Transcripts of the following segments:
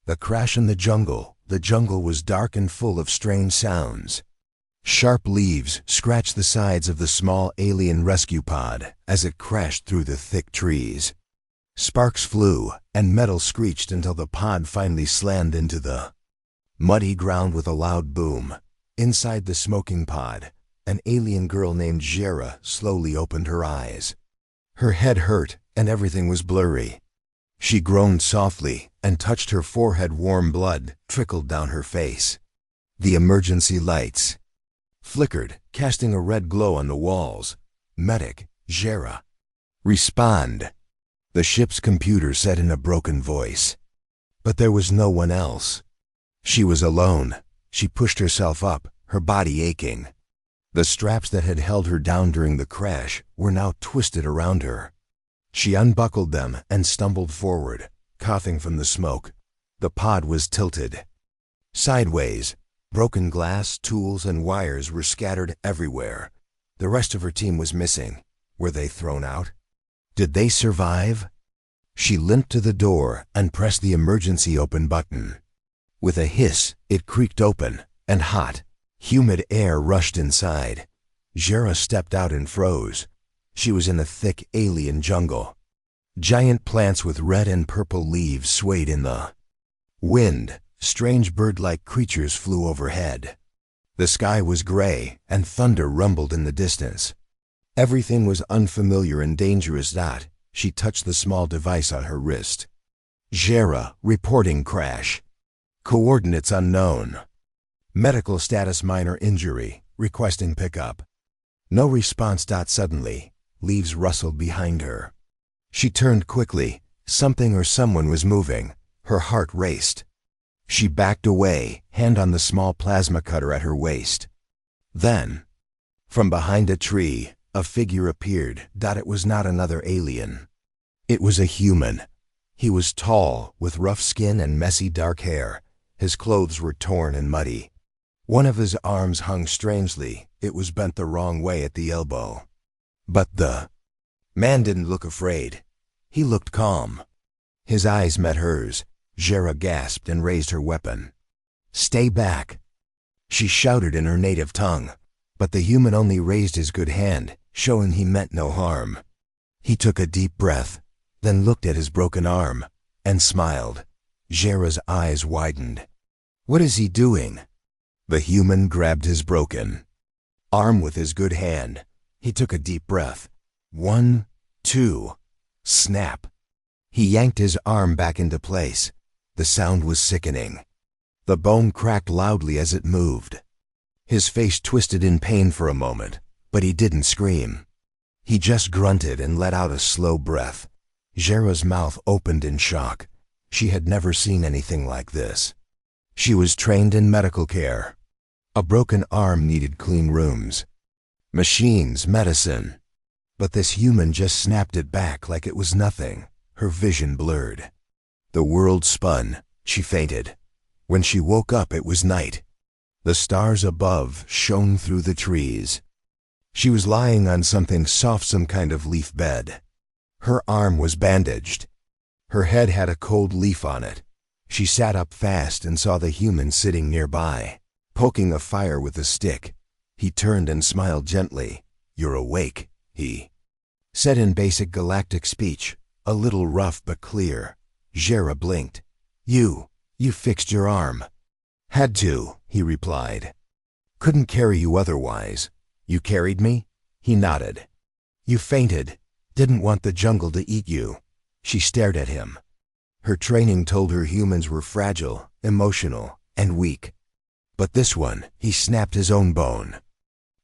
The crash in the jungle. The jungle was dark and full of strange sounds. Sharp leaves scratched the sides of the small alien rescue pod as it crashed through the thick trees. Sparks flew, and metal screeched until the pod finally slammed into the muddy ground with a loud boom. Inside the smoking pod, an alien girl named Jera slowly opened her eyes. Her head hurt, and everything was blurry. She groaned softly and touched her forehead. Warm blood trickled down her face. The emergency lights flickered, casting a red glow on the walls. Medic, Jera. Respond, the ship's computer said in a broken voice. But there was no one else. She was alone. She pushed herself up, her body aching. The straps that had held her down during the crash were now twisted around her. She unbuckled them and stumbled forward, coughing from the smoke. The pod was tilted sideways. Broken glass, tools, and wires were scattered everywhere. The rest of her team was missing. Were they thrown out? Did they survive? She limped to the door and pressed the emergency open button. With a hiss, it creaked open, and hot, humid air rushed inside. Jera stepped out and froze. She was in a thick alien jungle. Giant plants with red and purple leaves swayed in the wind. Strange bird-like creatures flew overhead. The sky was gray, and thunder rumbled in the distance. Everything was unfamiliar and dangerous. She touched the small device on her wrist. Jera, reporting crash. Coordinates unknown. Medical status minor injury, requesting pickup. No response. Suddenly, leaves rustled behind her. She turned quickly. Something or someone was moving. Her heart raced. She backed away, hand on the small plasma cutter at her waist. Then, from behind a tree, a figure appeared. It was not another alien. It was a human. He was tall, with rough skin and messy dark hair. His clothes were torn and muddy. One of his arms hung strangely. It was bent the wrong way at the elbow. But the man didn't look afraid. He looked calm. His eyes met hers. Jera gasped and raised her weapon. "Stay back," she shouted in her native tongue. But the human only raised his good hand, showing he meant no harm. He took a deep breath, then looked at his broken arm, and smiled. Jera's eyes widened. "What is he doing?" The human grabbed his broken arm with his good hand. He took a deep breath. 1, 2, snap. He yanked his arm back into place. The sound was sickening. The bone cracked loudly as it moved. His face twisted in pain for a moment, but he didn't scream. He just grunted and let out a slow breath. Jera's mouth opened in shock. She had never seen anything like this. She was trained in medical care. A broken arm needed clean rooms, machines, medicine. But this human just snapped it back like it was nothing. Her vision blurred. The world spun. She fainted. When she woke up, it was night. The stars above shone through the trees. She was lying on something soft, some kind of leaf bed. Her arm was bandaged. Her head had a cold leaf on it. She sat up fast and saw the human sitting nearby, poking a fire with a stick. He turned and smiled gently. "You're awake," he said in basic galactic speech, a little rough but clear. Jera blinked. You fixed your arm." "Had to," he replied. "Couldn't carry you otherwise." "You carried me?" He nodded. "You fainted. Didn't want the jungle to eat you." She stared at him. Her training told her humans were fragile, emotional, and weak. But this one, he snapped his own bone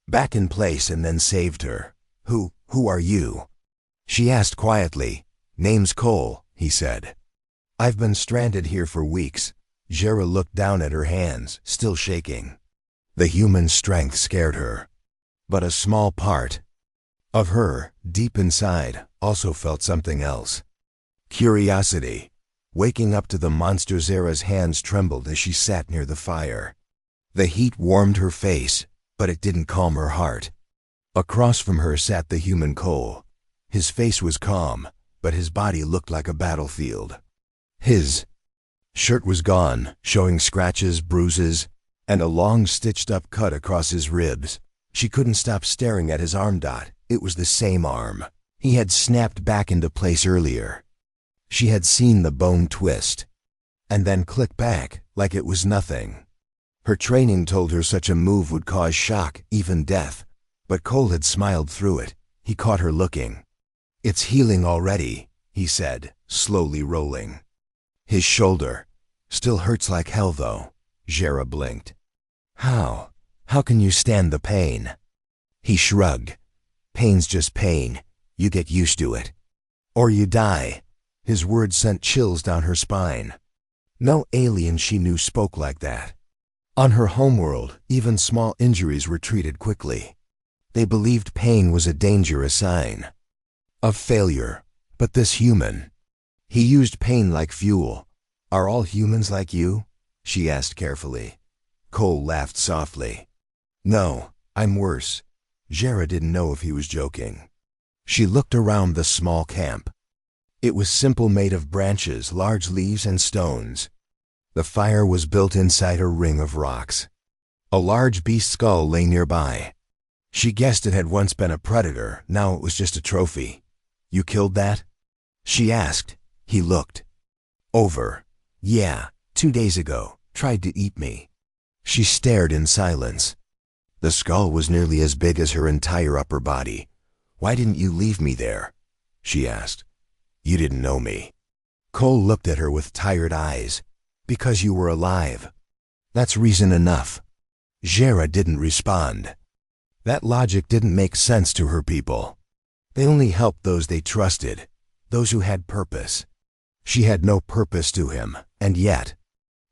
back in place and then saved her. Who are you?" She asked quietly. "Name's Cole," he said. "I've been stranded here for weeks." Jera looked down at her hands, still shaking. The human strength scared her. But a small part of her, deep inside, also felt something else. Curiosity. Waking up to the monster, Jera's hands trembled as she sat near the fire. The heat warmed her face, but it didn't calm her heart. Across from her sat the human Cole. His face was calm, but his body looked like a battlefield. His Shirt was gone, showing scratches, bruises, and a long stitched-up cut across his ribs. She couldn't stop staring at his arm. It was the same arm. He had snapped back into place earlier. She had seen the bone twist, and then click back like it was nothing. Her training told her such a move would cause shock, even death, but Cole had smiled through it. He caught her looking. "It's healing already," he said, slowly rolling. His shoulder still hurts like hell though. Jera blinked. How can you stand the pain?" He shrugged. "Pain's just pain. You get used to it. Or you die." His words sent chills down her spine. No alien she knew spoke like that. On her homeworld, even small injuries were treated quickly. They believed pain was a dangerous sign of failure. But this human, he used pain like fuel. "Are all humans like you?" she asked carefully. Cole laughed softly. "No, I'm worse." Jera didn't know if he was joking. She looked around the small camp. It was simple, made of branches, large leaves, and stones. The fire was built inside a ring of rocks. A large beast skull lay nearby. She guessed it had once been a predator, now it was just a trophy. "You killed that?" she asked. He looked over. "Yeah, 2 days ago. Tried to eat me." She stared in silence. The skull was nearly as big as her entire upper body. "Why didn't you leave me there?" she asked. "You didn't know me." Cole looked at her with tired eyes. "Because you were alive. That's reason enough." Jera didn't respond. That logic didn't make sense to her people. They only helped those they trusted, those who had purpose. She had no purpose to him, and yet,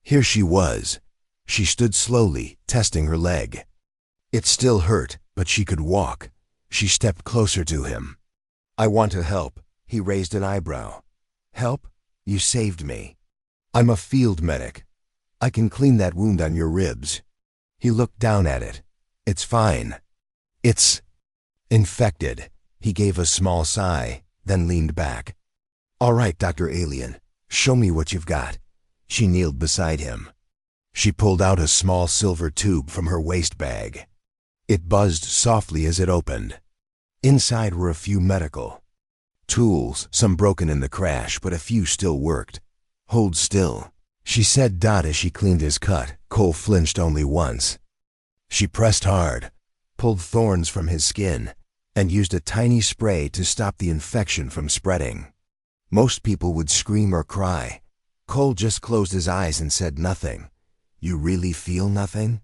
here she was. She stood slowly, testing her leg. It still hurt, but she could walk. She stepped closer to him. "I want to help." He raised an eyebrow. "Help? You saved me." "I'm a field medic. I can clean that wound on your ribs." He looked down at it. "It's fine." "It's infected." He gave a small sigh, then leaned back. "All right, Dr. Alien, show me what you've got." She kneeled beside him. She pulled out a small silver tube from her waist bag. It buzzed softly as it opened. Inside were a few medical tools, some broken in the crash, but a few still worked. "Hold still," she said as she cleaned his cut. Cole flinched only once. She pressed hard, pulled thorns from his skin, and used a tiny spray to stop the infection from spreading. Most people would scream or cry. Cole just closed his eyes and said nothing. "You really feel nothing?"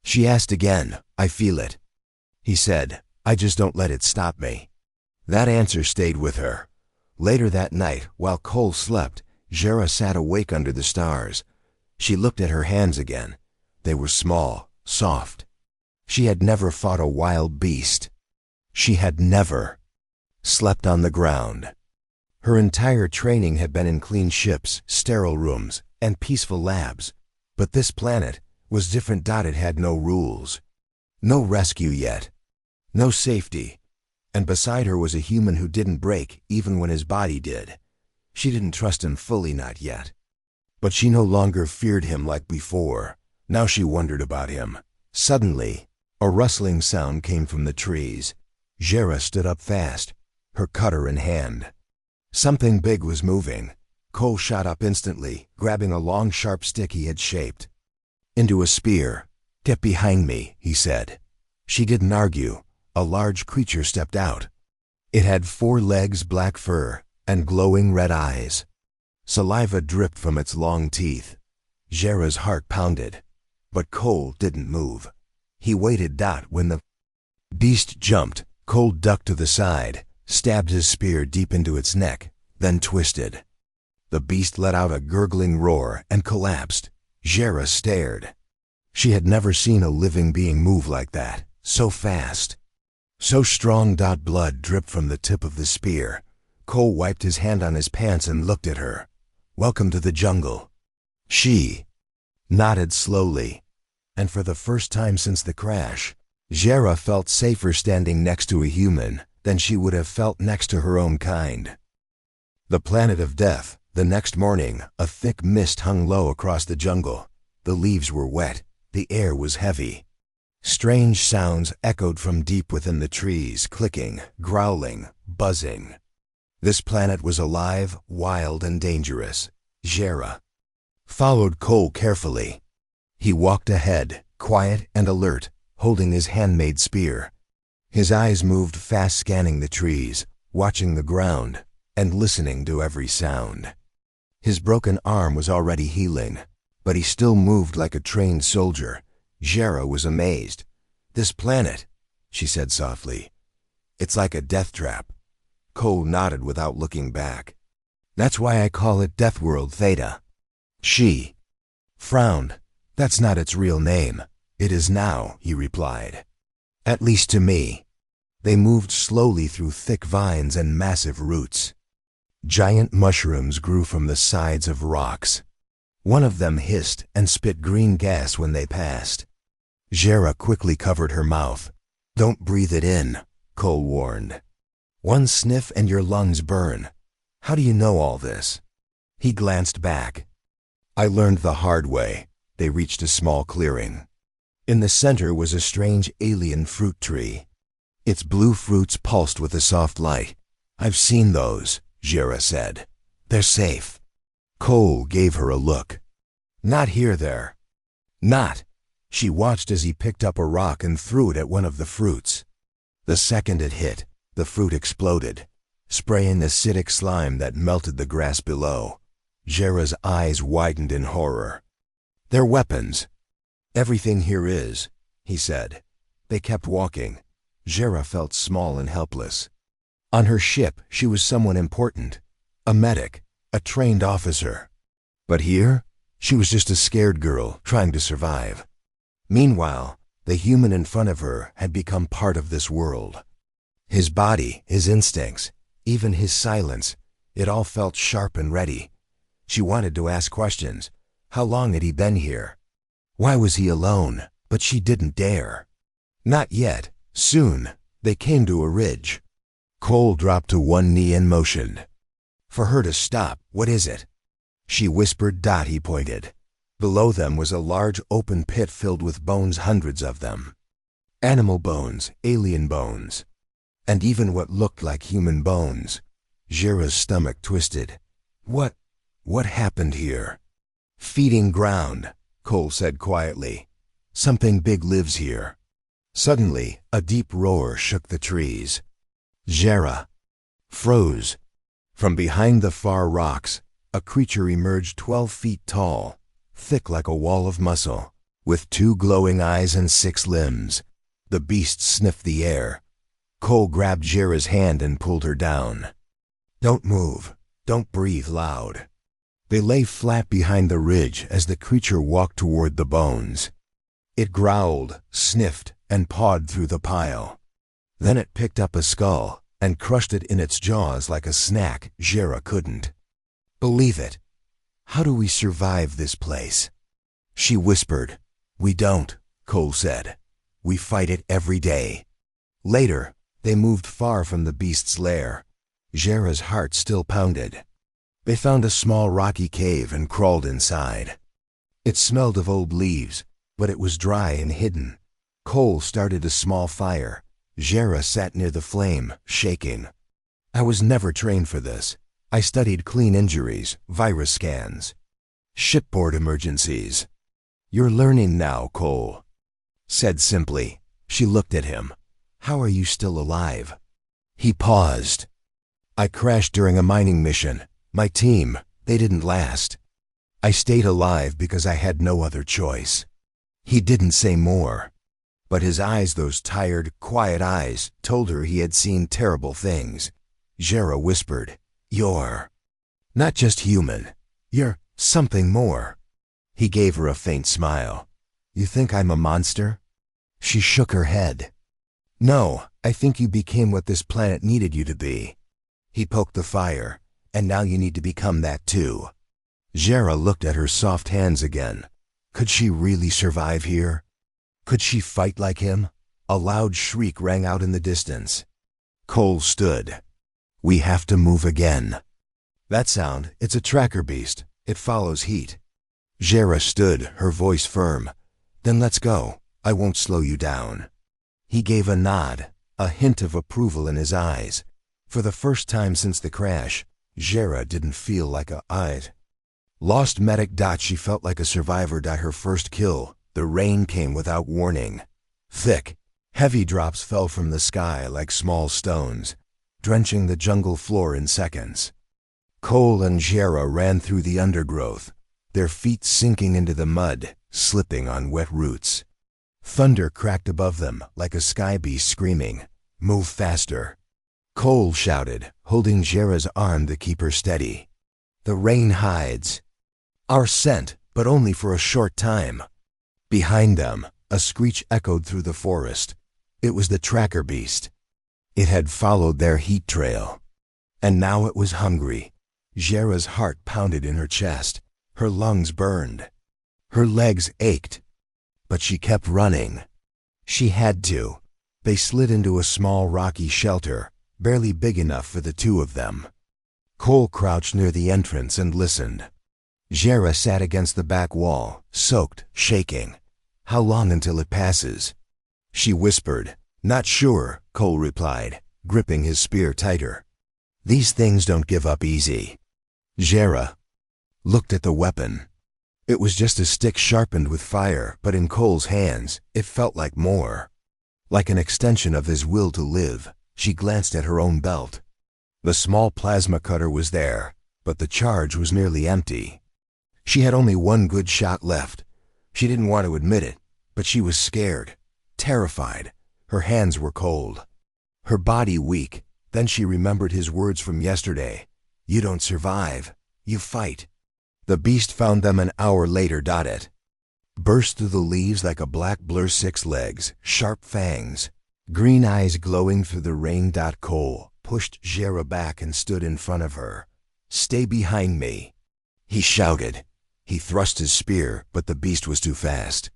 She asked again. "I feel it," he said. "I just don't let it stop me." That answer stayed with her. Later that night, while Cole slept, Jera sat awake under the stars. She looked at her hands again. They were small, soft. She had never fought a wild beast. She had never slept on the ground. Her entire training had been in clean ships, sterile rooms, and peaceful labs. But this planet was different. It had no rules. No rescue yet. No safety. And beside her was a human who didn't break, even when his body did. She didn't trust him fully, not yet. But she no longer feared him like before. Now she wondered about him. Suddenly, a rustling sound came from the trees. Jera stood up fast, her cutter in hand. Something big was moving. Cole shot up instantly, grabbing a long, sharp stick he had shaped into a spear. "Get behind me," he said. She didn't argue. A large creature stepped out. It had 4 legs, black fur, and glowing red eyes. Saliva dripped from its long teeth. Jera's heart pounded. But Cole didn't move. He waited. When the beast jumped, Cole ducked to the side, stabbed his spear deep into its neck, then twisted. The beast let out a gurgling roar and collapsed. Jera stared. She had never seen a living being move like that, so fast, so strong. Blood dripped from the tip of the spear. Cole wiped his hand on his pants and looked at her. "Welcome to the jungle." She nodded slowly, and for the first time since the crash, Jera felt safer standing next to a human than she would have felt next to her own kind. The planet of death The next morning, a thick mist hung low across the jungle. The leaves were wet. The air was heavy. Strange sounds echoed from deep within the trees, clicking, growling, buzzing. This planet was alive, wild, and dangerous. Jera followed Cole carefully. He walked ahead, quiet and alert, holding his handmade spear. His eyes moved fast, scanning the trees, watching the ground, and listening to every sound. His broken arm was already healing, but he still moved like a trained soldier. Jera was amazed. "This planet," she said softly. "It's like a death trap." Cole nodded without looking back. "That's why I call it Death World Theta." She frowned. "That's not its real name." "It is now," he replied. "At least to me." They moved slowly through thick vines and massive roots. Giant mushrooms grew from the sides of rocks. One of them hissed and spit green gas when they passed. Jera quickly covered her mouth. "Don't breathe it in," Cole warned. "One sniff and your lungs burn." "How do you know all this?" He glanced back. "I learned the hard way." They reached a small clearing. In the center was a strange alien fruit tree. Its blue fruits pulsed with a soft light. "I've seen those," Jera said. "They're safe." Cole gave her a look. "Not here there." "Not." She watched as he picked up a rock and threw it at one of the fruits. The second it hit, the fruit exploded, spraying acidic slime that melted the grass below. Jera's eyes widened in horror. "They're weapons." "Everything here is," he said. They kept walking. Jera felt small and helpless. On her ship, she was someone important. A medic, a trained officer. But here, she was just a scared girl trying to survive. Meanwhile, the human in front of her had become part of this world. His body, his instincts, even his silence, it all felt sharp and ready. She wanted to ask questions. How long had he been here? Why was he alone? But she didn't dare. Not yet. Soon, they came to a ridge. Cole dropped to one knee and motioned. For her to stop. "What is it?" She whispered. He pointed. Below them was a large open pit filled with bones, hundreds of them. Animal bones, alien bones, and even what looked like human bones. Jera's stomach twisted. What happened here?" "Feeding ground," Cole said quietly. "Something big lives here." Suddenly, a deep roar shook the trees. Jera froze. From behind the far rocks, a creature emerged 12 feet tall, thick like a wall of muscle, with 2 glowing eyes and 6 limbs. The beast sniffed the air. Cole grabbed Jera's hand and pulled her down. "Don't move. Don't breathe loud." They lay flat behind the ridge as the creature walked toward the bones. It growled, sniffed, and pawed through the pile. Then it picked up a skull and crushed it in its jaws like a snack. Jera couldn't believe it. "How do we survive this place?" She whispered. "We don't," Cole said. "We fight it every day." Later, they moved far from the beast's lair. Jera's heart still pounded. They found a small rocky cave and crawled inside. It smelled of old leaves, but it was dry and hidden. Cole started a small fire. Jera sat near the flame, shaking. "I was never trained for this. I studied clean injuries, virus scans, shipboard emergencies." "You're learning now," Cole said simply. She looked at him. "How are you still alive?" He paused. "I crashed during a mining mission. My team, they didn't last. I stayed alive because I had no other choice." He didn't say more, but his eyes, those tired, quiet eyes, told her he had seen terrible things. Jera whispered, "You're not just human. You're something more." He gave her a faint smile. "You think I'm a monster?" She shook her head. "No, I think you became what this planet needed you to be." He poked the fire. "And now you need to become that too." Jera looked at her soft hands again. Could she really survive here? Could she fight like him? A loud shriek rang out in the distance. Cole stood. "We have to move again." That sound, it's a tracker beast. It follows heat. Jera stood, her voice firm. Then let's go. I won't slow you down. He gave a nod, a hint of approval in his eyes. For the first time since the crash, Jera didn't feel like a "I'd lost medic." She felt like a survivor. Her first kill. The rain came without warning. Thick, heavy drops fell from the sky like small stones, drenching the jungle floor in seconds. Cole and Jera ran through the undergrowth, their feet sinking into the mud, slipping on wet roots. Thunder cracked above them like a sky beast screaming, "Move faster." Cole shouted, holding Jera's arm to keep her steady. "The rain hides our scent, but only for a short time." Behind them, a screech echoed through the forest. It was the tracker beast. It had followed their heat trail. And now it was hungry. Jera's heart pounded in her chest. Her lungs burned. Her legs ached. But she kept running. She had to. They slid into a small rocky shelter, barely big enough for the two of them. Cole crouched near the entrance and listened. Jera sat against the back wall, soaked, shaking. "How long until it passes?" she whispered. "Not sure," Cole replied, gripping his spear tighter. "These things don't give up easy." Jera looked at the weapon. It was just a stick sharpened with fire, but in Cole's hands, it felt like more. Like an extension of his will to live. She glanced at her own belt. The small plasma cutter was there, but the charge was nearly empty. She had only one good shot left. She didn't want to admit it, but she was scared, terrified. Her hands were cold, her body weak. Then she remembered his words from yesterday. "You don't survive, you fight." The beast found them an hour later. It burst through the leaves like a black blur, 6 legs, sharp fangs, green eyes glowing through the rain. Cole pushed Jera back and stood in front of her. "Stay behind me," he shouted. He thrust his spear, but the beast was too fast.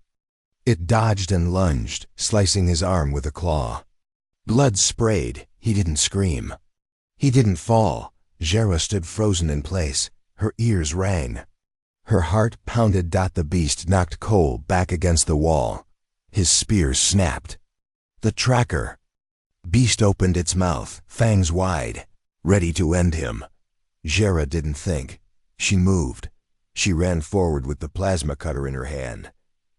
It dodged and lunged, slicing his arm with a claw. Blood sprayed. He didn't scream. He didn't fall. Jera stood frozen in place. Her ears rang. Her heart pounded. The beast knocked Cole back against the wall. His spear snapped. The tracker beast opened its mouth, fangs wide, ready to end him. Jera didn't think. She moved. She ran forward with the plasma cutter in her hand.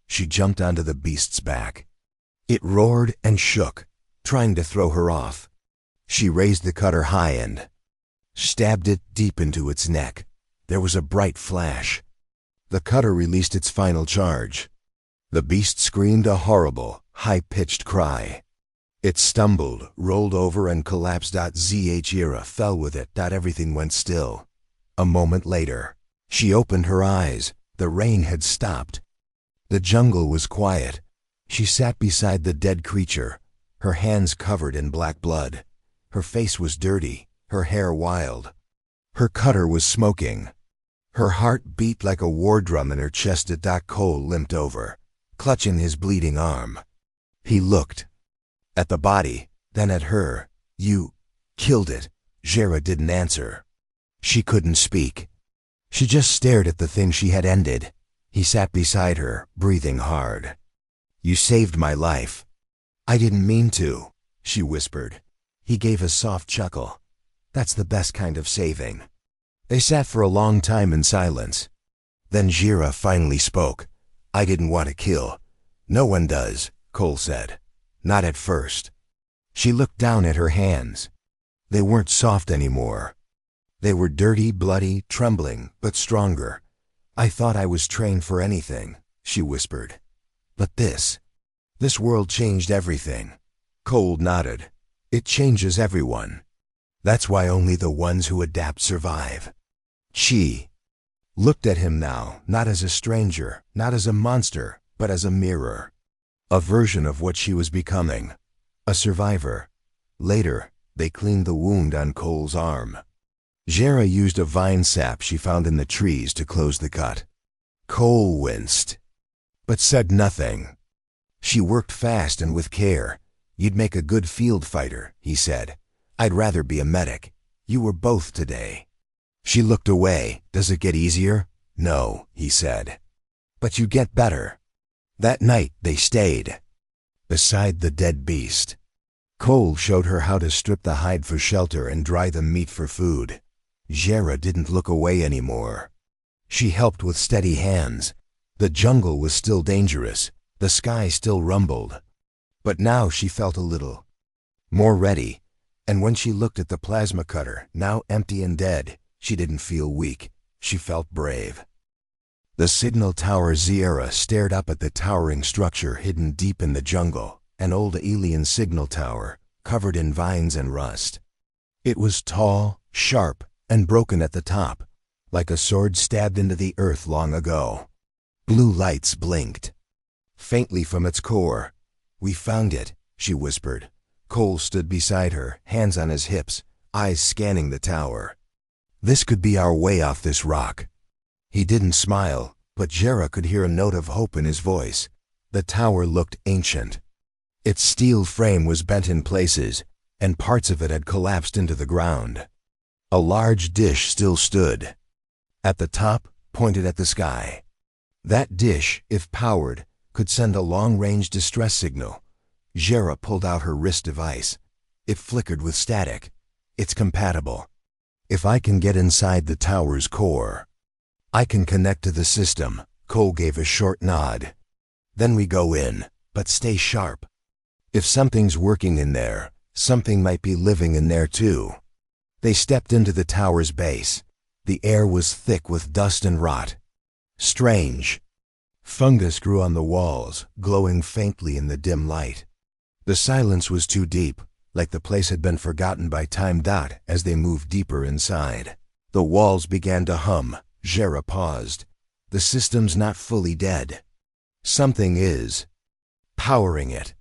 She jumped onto the beast's back. It roared and shook, trying to throw her off. She raised the cutter high and stabbed it deep into its neck. There was a bright flash. The cutter released its final charge. The beast screamed a horrible, high-pitched cry. It stumbled, rolled over, and collapsed. Jera fell with it. Everything went still. A moment later, she opened her eyes. The rain had stopped. The jungle was quiet. She sat beside the dead creature, her hands covered in black blood. Her face was dirty, her hair wild. Her cutter was smoking. Her heart beat like a war drum in her chest. Cole limped over, clutching his bleeding arm. He looked at the body, then at her. "You killed it." Jera didn't answer. She couldn't speak. She just stared at the thing she had ended. He sat beside her, breathing hard. "You saved my life." "I didn't mean to," she whispered. He gave a soft chuckle. "That's the best kind of saving." They sat for a long time in silence. Then Jera finally spoke. "I didn't want to kill." "No one does," Cole said. "Not at first." She looked down at her hands. They weren't soft anymore. They were dirty, bloody, trembling, but stronger. "I thought I was trained for anything," she whispered. "But this world changed everything." Cole nodded. "It changes everyone. That's why only the ones who adapt survive." She looked at him now, not as a stranger, not as a monster, but as a mirror. A version of what she was becoming. A survivor. Later, they cleaned the wound on Cole's arm. Jera used a vine sap she found in the trees to close the cut. Cole winced, but said nothing. "She worked fast and with care. You'd make a good field fighter," he said. "I'd rather be a medic. You were both today." She looked away. Does it get easier? No, he said. But you get better. That night they stayed beside the dead beast. Cole showed her how to strip the hide for shelter and dry the meat for food. Jera didn't look away anymore. She helped with steady hands. The jungle was still dangerous. The sky still rumbled. But now she felt a little more ready. And when she looked at the plasma cutter, now empty and dead, she didn't feel weak. She felt brave. The signal tower Zierra stared up at the towering structure hidden deep in the jungle, an old alien signal tower, covered in vines and rust. It was tall, sharp, and broken at the top, like a sword stabbed into the earth long ago. Blue lights blinked faintly from its core. "We found it," she whispered. Cole stood beside her, hands on his hips, eyes scanning the tower. "This could be our way off this rock." He didn't smile, but Jera could hear a note of hope in his voice. The tower looked ancient. Its steel frame was bent in places, and parts of it had collapsed into the ground. A large dish still stood at the top, pointed at the sky. That dish, if powered, could send a long-range distress signal. Jera pulled out her wrist device. It flickered with static. "It's compatible. If I can get inside the tower's core, I can connect to the system." Cole gave a short nod. "Then we go in, but stay sharp. If something's working in there, something might be living in there too." They stepped into the tower's base. The air was thick with dust and rot. Strange. Fungus grew on the walls, glowing faintly in the dim light. The silence was too deep, like the place had been forgotten by time. As they moved deeper inside, the walls began to hum. Jera paused. "The system's not fully dead. Something is powering it."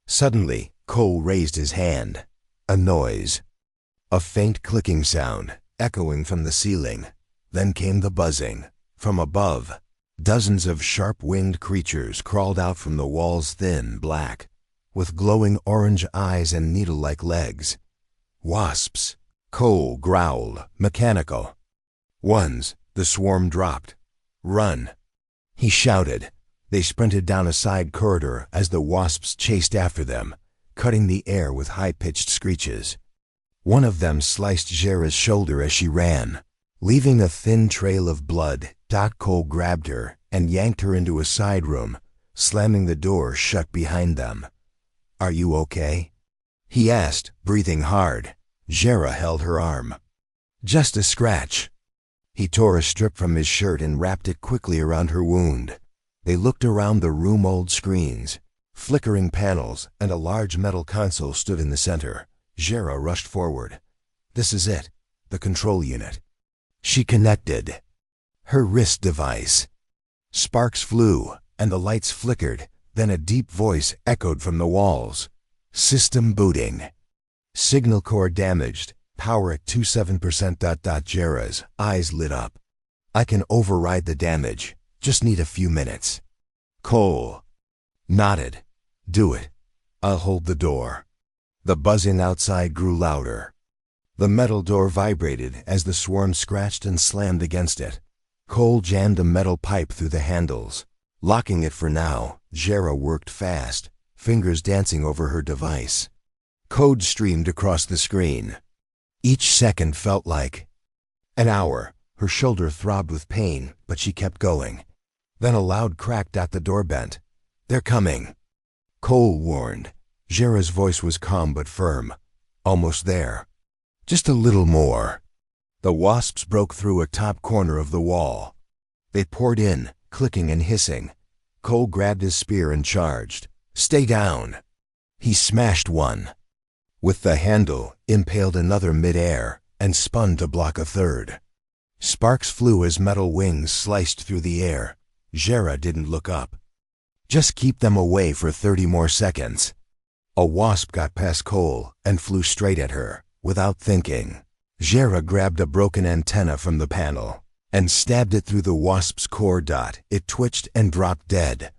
Suddenly, Cole raised his hand. A noise. A faint clicking sound, echoing from the ceiling. Then came the buzzing. From above, dozens of sharp-winged creatures crawled out from the wall's thin black, with glowing orange eyes and needle-like legs. "Wasps," Cole growled, "mechanical ones." The swarm dropped. "Run," he shouted. They sprinted down a side corridor as the wasps chased after them, cutting the air with high-pitched screeches. One of them sliced Jera's shoulder as she ran, leaving a thin trail of blood. Cole grabbed her and yanked her into a side room, slamming the door shut behind them. "Are you okay?" he asked, breathing hard. Jera held her arm. "Just a scratch." He tore a strip from his shirt and wrapped it quickly around her wound. They looked around the room. Old screens, flickering panels, and a large metal console stood in the center. Jera rushed forward. "This is it, the control unit." She connected her wrist device. Sparks flew, and the lights flickered. Then a deep voice echoed from the walls. "System booting. Signal core damaged. Power at 27%. Jera's eyes lit up. "I can override the damage. Just need a few minutes." Cole nodded. "Do it. I'll hold the door." The buzzing outside grew louder. The metal door vibrated as the swarm scratched and slammed against it. Cole jammed a metal pipe through the handles, locking it for now. Jera worked fast, fingers dancing over her device. Code streamed across the screen. Each second felt like an hour. Her shoulder throbbed with pain, but she kept going. Then a loud crack. The door bent. "They're coming," Cole warned. Jera's voice was calm but firm. "Almost there. Just a little more." The wasps broke through a top corner of the wall. They poured in, clicking and hissing. Cole grabbed his spear and charged. "Stay down." He smashed one. With the handle, impaled another mid-air, and spun to block a third. Sparks flew as metal wings sliced through the air. Jera didn't look up. "Just keep them away for 30 more seconds." A wasp got past Cole and flew straight at her, without thinking. Jera grabbed a broken antenna from the panel and stabbed it through the wasp's core. It twitched and dropped dead.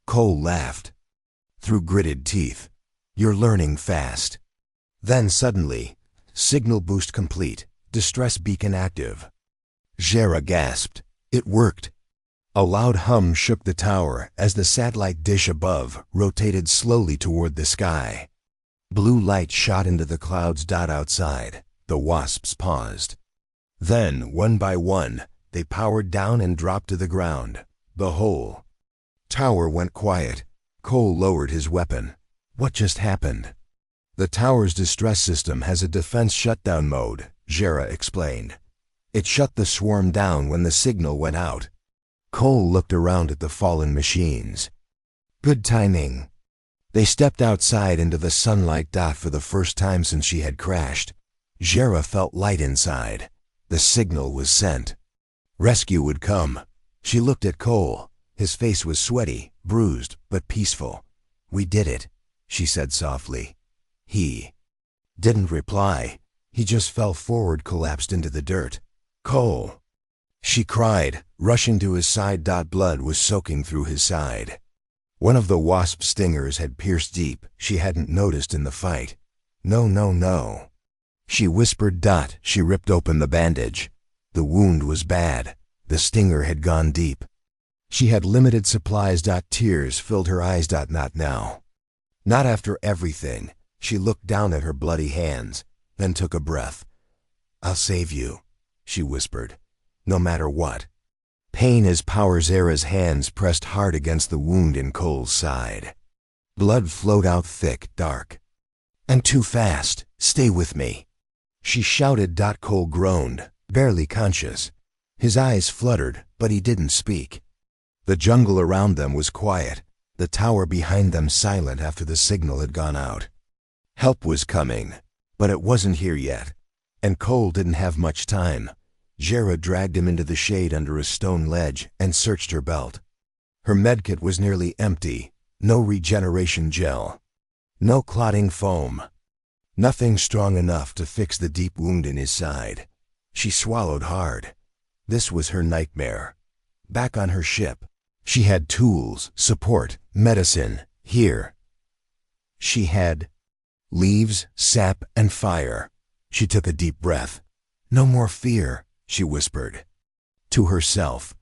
Cole laughed through gritted teeth. "You're learning fast." Then suddenly, signal boost complete, distress beacon active. Jera gasped. It worked. A loud hum shook the tower as the satellite dish above rotated slowly toward the sky. Blue light shot into the clouds. Outside, the wasps paused. Then, one by one, they powered down and dropped to the ground. The whole tower went quiet. Cole lowered his weapon. What just happened? The tower's distress system has a defense shutdown mode, Jera explained. It shut the swarm down when the signal went out. Cole looked around at the fallen machines. Good timing. They stepped outside into the sunlight. For the first time since she had crashed, Jera felt light inside. The signal was sent. Rescue would come. She looked at Cole. His face was sweaty, bruised, but peaceful. We did it, she said softly. He didn't reply. He just fell forward, collapsed into the dirt. Cole, she cried, rushing to his side. Blood was soaking through his side. One of the wasp stingers had pierced deep. She hadn't noticed in the fight. No, no, no, she whispered. She ripped open the bandage. The wound was bad. The stinger had gone deep. She had limited supplies. Tears filled her eyes. Not now. Not after everything. She looked down at her bloody hands, then took a breath. I'll save you, she whispered. No matter what. Pain as power. Jera's hands pressed hard against the wound in Cole's side. Blood flowed out thick, dark. I'm too fast. Stay with me, she shouted. Cole groaned, barely conscious. His eyes fluttered, but he didn't speak. The jungle around them was quiet, the tower behind them silent after the signal had gone out. Help was coming, but it wasn't here yet, and Cole didn't have much time. Jera dragged him into the shade under a stone ledge and searched her belt. Her medkit was nearly empty. No regeneration gel. No clotting foam. Nothing strong enough to fix the deep wound in his side. She swallowed hard. This was her nightmare. Back on her ship, she had tools, support, medicine. Here, she had leaves, sap, and fire. She took a deep breath. No more fear, she whispered. To herself,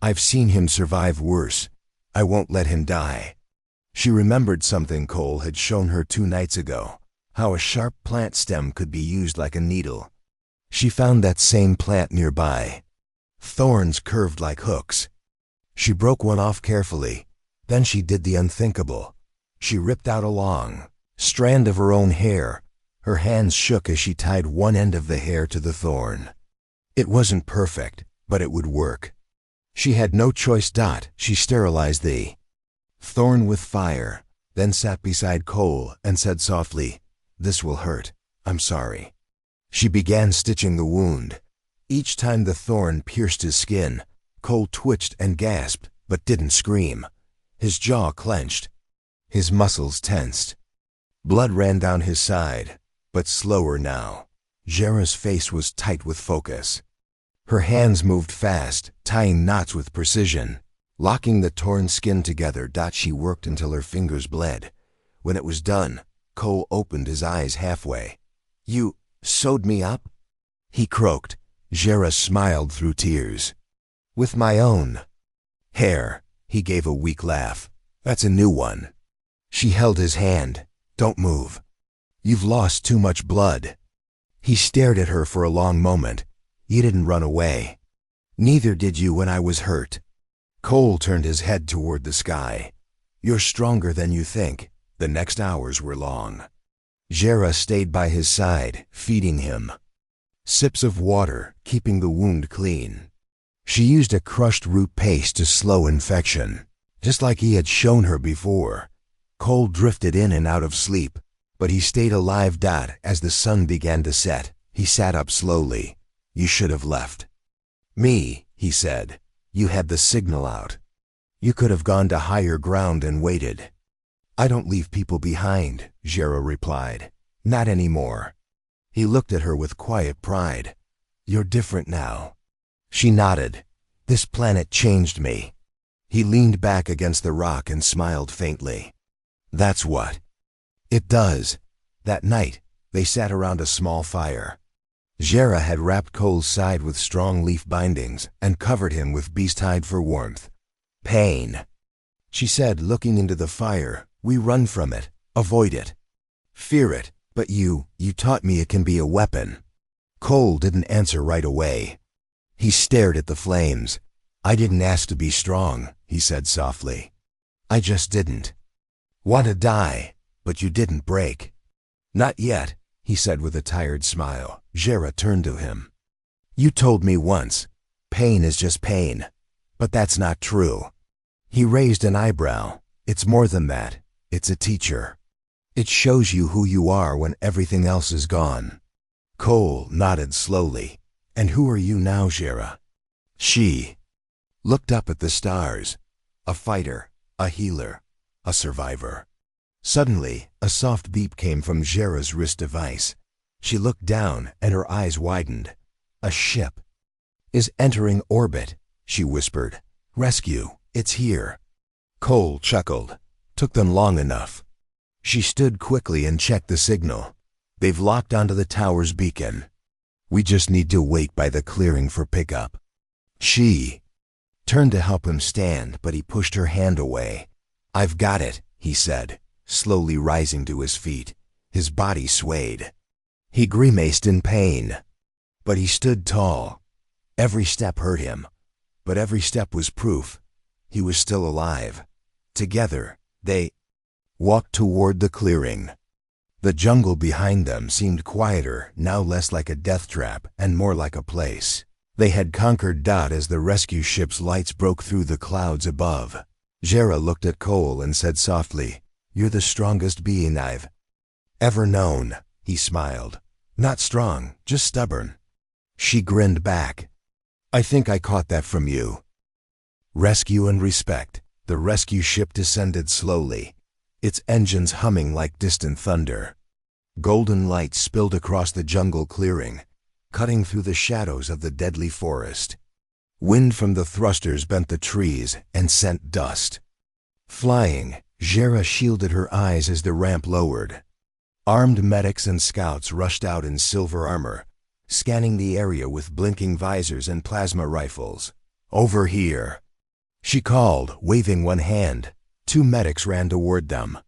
I've seen him survive worse. I won't let him die. She remembered something Cole had shown her 2 nights ago, how a sharp plant stem could be used like a needle. She found that same plant nearby. Thorns curved like hooks. She broke one off carefully. Then she did the unthinkable. She ripped out a long strand of her own hair. Her hands shook as she tied one end of the hair to the thorn. It wasn't perfect, but it would work. She had no choice. She sterilized the thorn with fire, then sat beside Cole and said softly, "This will hurt. I'm sorry." She began stitching the wound. Each time the thorn pierced his skin, Cole twitched and gasped, but didn't scream. His jaw clenched. His muscles tensed. Blood ran down his side, but slower now. Jera's face was tight with focus. Her hands moved fast, tying knots with precision, locking the torn skin together. She worked until her fingers bled. When it was done, Cole opened his eyes halfway. "You sewed me up?" he croaked. Jera smiled through tears. "With my own hair," he gave a weak laugh. "That's a new one." She held his hand. "Don't move. You've lost too much blood." He stared at her for a long moment. "You didn't run away. Neither did you when I was hurt." Cole turned his head toward the sky. "You're stronger than you think." The next hours were long. Jera stayed by his side, feeding him. Sips of water, keeping the wound clean. She used a crushed root paste to slow infection, just like he had shown her before. Cole drifted in and out of sleep, but he stayed alive. As the sun began to set, he sat up slowly. "You should have left me," he said. "You had the signal out. You could have gone to higher ground and waited." "I don't leave people behind," Jera replied. "Not anymore." He looked at her with quiet pride. "You're different now." She nodded. "This planet changed me." He leaned back against the rock and smiled faintly. "That's what it does." That night, they sat around a small fire. Jera had wrapped Cole's side with strong leaf bindings and covered him with beast hide for warmth. Pain, she said, looking into the fire. We run from it, avoid it, fear it, but you taught me it can be a weapon. Cole didn't answer right away. He stared at the flames. I didn't ask to be strong, he said softly. I just didn't want to die, but you didn't break. Not yet, he said with a tired smile. Jera turned to him. You told me once, pain is just pain, but that's not true. He raised an eyebrow. It's more than that. It's a teacher. It shows you who you are when everything else is gone. Cole nodded slowly. And who are you now, Jera? She looked up at the stars. A fighter, a healer, a survivor. Suddenly, a soft beep came from Jera's wrist device. She looked down and her eyes widened. A ship is entering orbit, she whispered. Rescue, it's here. Cole chuckled. Took them long enough. She stood quickly and checked the signal. They've locked onto the tower's beacon. We just need to wait by the clearing for pickup. She turned to help him stand, but he pushed her hand away. I've got it, he said, slowly rising to his feet. His body swayed. He grimaced in pain, but he stood tall. Every step hurt him, but every step was proof he was still alive. Together, they walked toward the clearing. The jungle behind them seemed quieter, now less like a death trap and more like a place they had conquered. As the rescue ship's lights broke through the clouds above, Jera looked at Cole and said softly, You're the strongest being I've ever known. He smiled. Not strong, just stubborn. She grinned back. I think I caught that from you. Rescue and respect. The rescue ship descended slowly, its engines humming like distant thunder. Golden light spilled across the jungle clearing, cutting through the shadows of the deadly forest. Wind from the thrusters bent the trees and sent dust flying. Jera shielded her eyes as the ramp lowered. Armed medics and scouts rushed out in silver armor, scanning the area with blinking visors and plasma rifles. Over here, she called, waving one hand. Two medics ran toward them.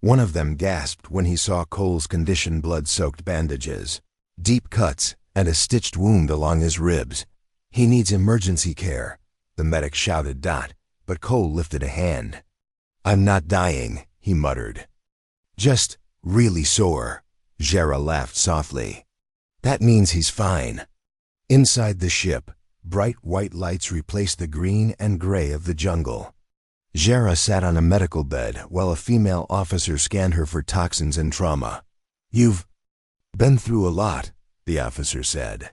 One of them gasped when he saw Cole's condition, blood-soaked bandages, deep cuts, and a stitched wound along his ribs. He needs emergency care, the medic shouted. But Cole lifted a hand. I'm not dying, he muttered. Just really sore. Jera laughed softly. That means he's fine. Inside the ship, bright white lights replaced the green and gray of the jungle. Jera sat on a medical bed while a female officer scanned her for toxins and trauma. You've been through a lot, the officer said.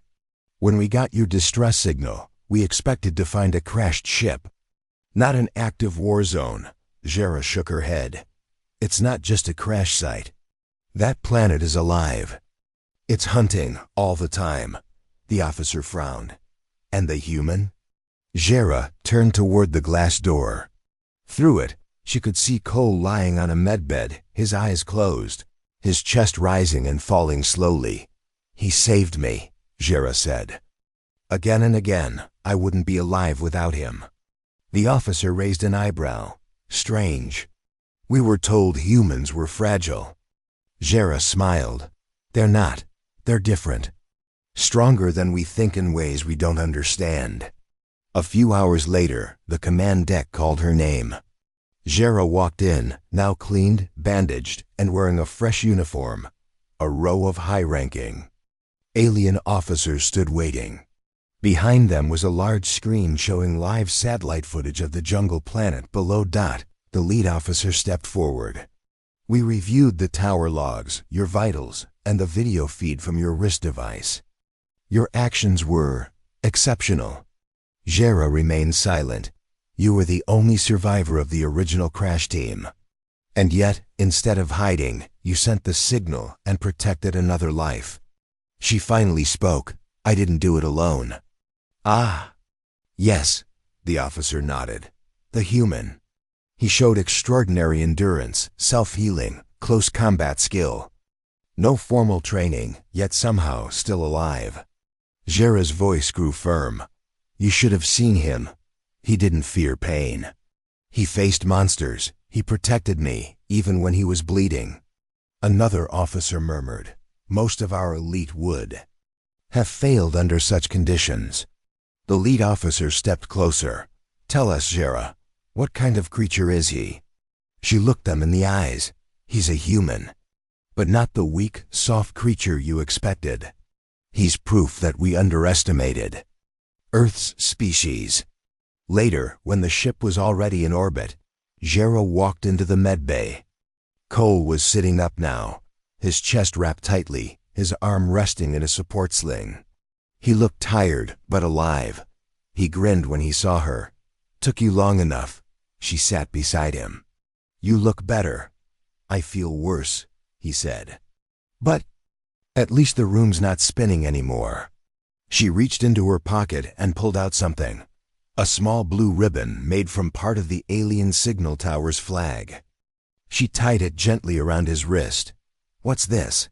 When we got your distress signal, we expected to find a crashed ship. Not an active war zone. Jera shook her head. It's not just a crash site. That planet is alive. It's hunting all the time. The officer frowned. And the human? Jera turned toward the glass door. Through it, she could see Cole lying on a medbed, his eyes closed, his chest rising and falling slowly. He saved me, Jera said. Again and again, I wouldn't be alive without him. The officer raised an eyebrow. Strange. We were told humans were fragile. Jera smiled. They're not. They're different. Stronger than we think in ways we don't understand. A few hours later, the command deck called her name. Jera walked in, now cleaned, bandaged, and wearing a fresh uniform. A row of high-ranking alien officers stood waiting. Behind them was a large screen showing live satellite footage of the jungle planet below. The lead officer stepped forward. We reviewed the tower logs, your vitals, and the video feed from your wrist device. Your actions were exceptional. Jera remained silent. You were the only survivor of the original crash team. And yet, instead of hiding, you sent the signal and protected another life. She finally spoke. I didn't do it alone. Ah. Yes, the officer nodded. The human. He showed extraordinary endurance, self-healing, close combat skill. No formal training, yet somehow still alive. Jera's voice grew firm. You should have seen him. He didn't fear pain. He faced monsters. He protected me, even when he was bleeding. Another officer murmured, most of our elite would have failed under such conditions. The lead officer stepped closer. Tell us, Jera, what kind of creature is he? She looked them in the eyes. He's a human, but not the weak, soft creature you expected. He's proof that we underestimated Earth's species. Later, when the ship was already in orbit, Jera walked into the medbay. Cole was sitting up now, his chest wrapped tightly, his arm resting in a support sling. He looked tired, but alive. He grinned when he saw her. Took you long enough. She sat beside him. You look better. I feel worse, he said. But at least the room's not spinning anymore. She reached into her pocket and pulled out something. A small blue ribbon made from part of the alien signal tower's flag. She tied it gently around his wrist. What's this?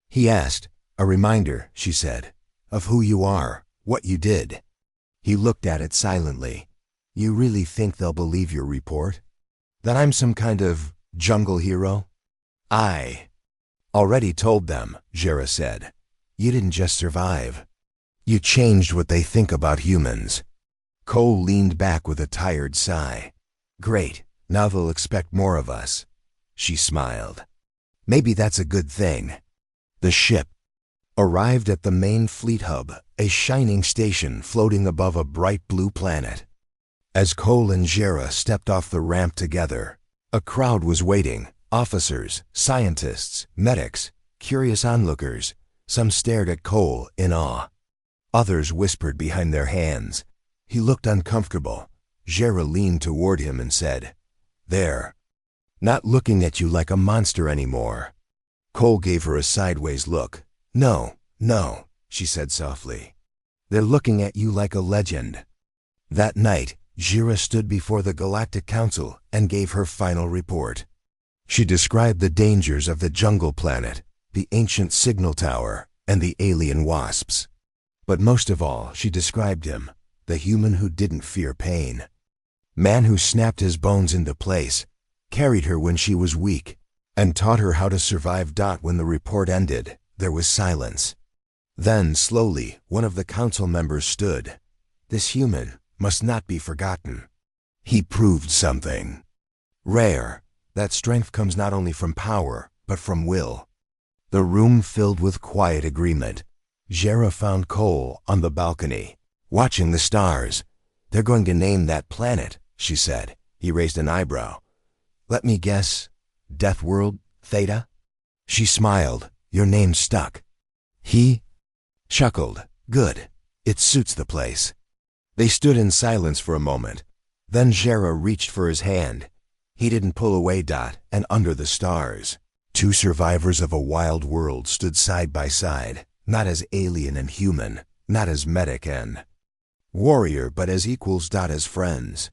He asked. A reminder, she said, of who you are, what you did. He looked at it silently. You really think they'll believe your report? That I'm some kind of jungle hero? I already told them, Jera said. You didn't just survive. You changed what they think about humans. Cole leaned back with a tired sigh. Great, now they'll expect more of us. She smiled. Maybe that's a good thing. The ship arrived at the main fleet hub, a shining station floating above a bright blue planet. As Cole and Jera stepped off the ramp together, a crowd was waiting. Officers, scientists, medics, curious onlookers. Some stared at Cole in awe. Others whispered behind their hands. He looked uncomfortable. Jera leaned toward him and said, There. Not looking at you like a monster anymore. Cole gave her a sideways look. No, she said softly. They're looking at you like a legend. That night, Jera stood before the Galactic Council and gave her final report. She described the dangers of the jungle planet, the ancient signal tower, and the alien wasps. But most of all, she described him, the human who didn't fear pain. Man who snapped his bones into place, carried her when she was weak, and taught her how to survive. When the report ended, there was silence. Then, slowly, one of the council members stood. This human must not be forgotten. He proved something rare. That strength comes not only from power, but from will. The room filled with quiet agreement. Jera found Cole on the balcony, watching the stars. They're going to name that planet, she said. He raised an eyebrow. Let me guess, Death World, Theta? She smiled. Your name stuck. He chuckled. Good. It suits the place. They stood in silence for a moment. Then Jera reached for his hand. He didn't pull away. And under the stars, two survivors of a wild world stood side by side, not as alien and human, not as medic and warrior, but as equals. As friends.